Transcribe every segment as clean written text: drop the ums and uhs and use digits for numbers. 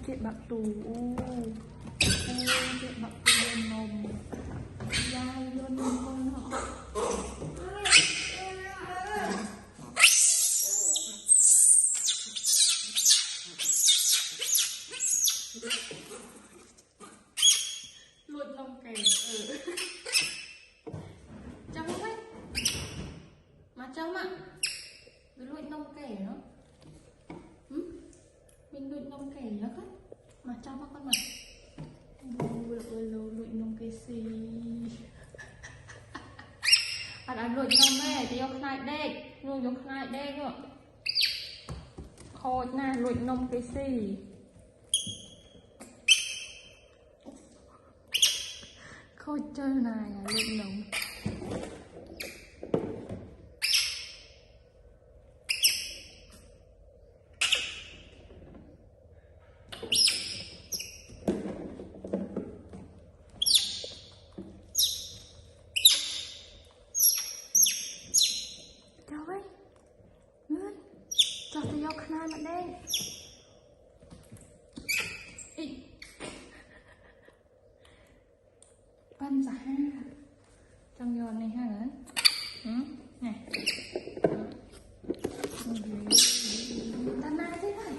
Chuyện bạc tù chuyện bạc tù lên nồng dai luôn con họ luôn nồng kể trong không ấy mà trong ạ luôn nồng kể nó mình luôn nồng kể nó hết mà trong các con mà lụi nông cái gì ăn lụi nông mẹ thì ông khai đây nuôi giống khai đây nữa khôi nè lụi nông cái gì khôi chơi này lụi nông cho tôi vô khăn mặt đây ban giả trong giòn này ha này tan này thế này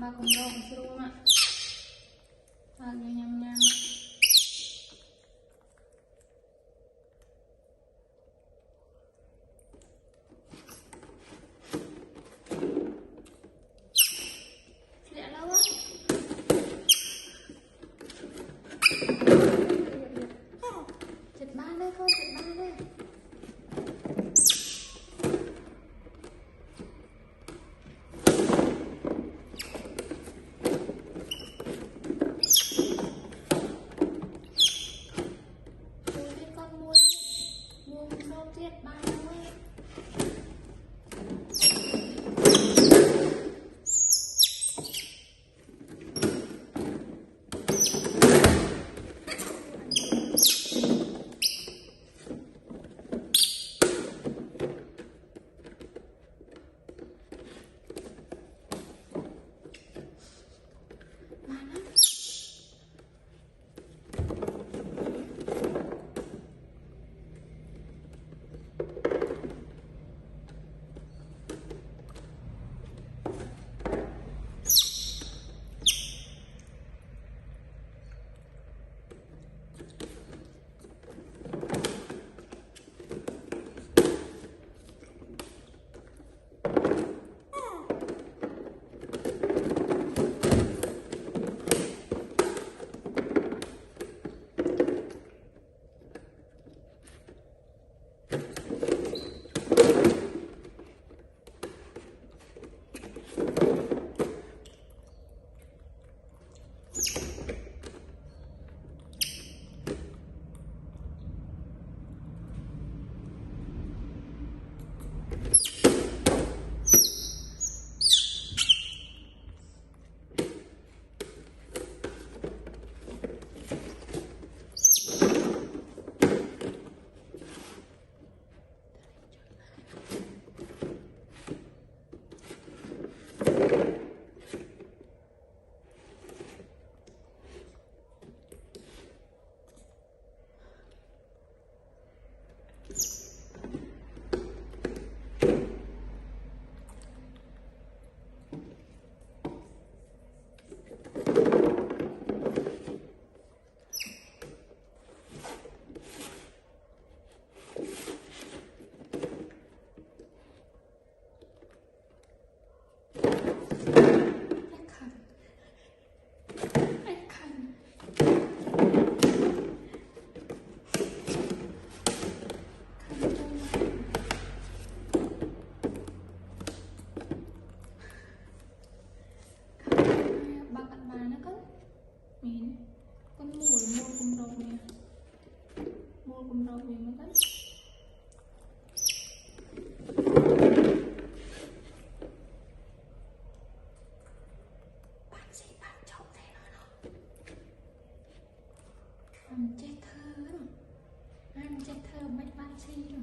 ba con rau luôn ạ ba nhang nhang lẹ lâu á chật ba đây con chật ba đây cùng đâu vì mới đấy. Bạn gì bạn chọn thế nó ăn chết thơ đó, ăn chết thơ mấy bạn gì rồi.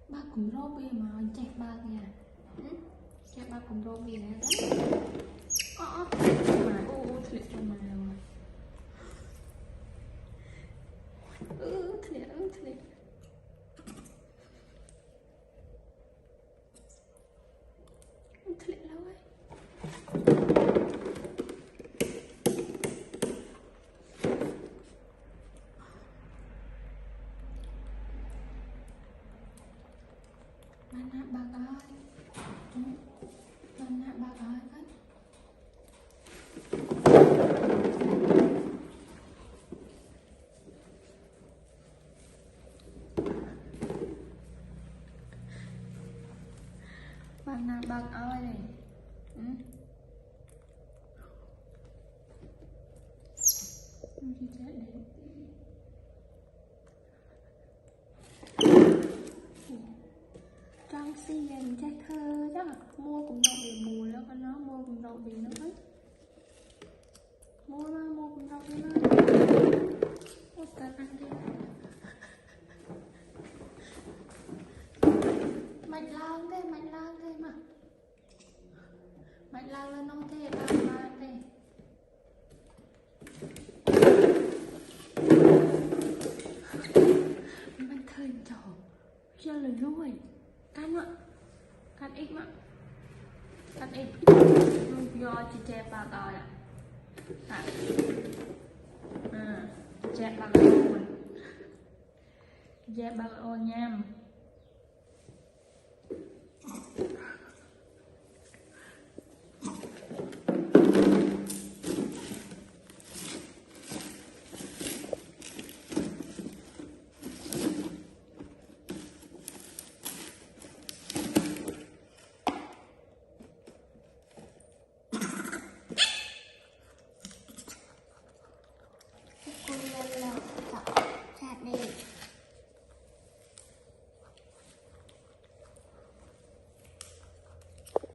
Ba cùng rô bia mà chạy ba kìa. Chạy ba cùng rô bia này đấy. Mà thiệt cho mà rồi. Thiệt. Thiệt lâu ấy. Mana bagay. Mana bagay kan? Mana bagay này. Đi chạy đấy. Trong si dành trái thơ chắc là mua cùng đậu bị mùiแล้วcon nó mua cùng đậu bị nó ấy mua cùng đậu bị nó mua cả ăn đi mạnh lang thế mà mạnh lang lên nó thế ba thế mình thời trò cho lời nuôi cắn ạ, cắn ít mà, cắn ít, do chị che ba coi ạ, che ba coi, che ba coi nhám.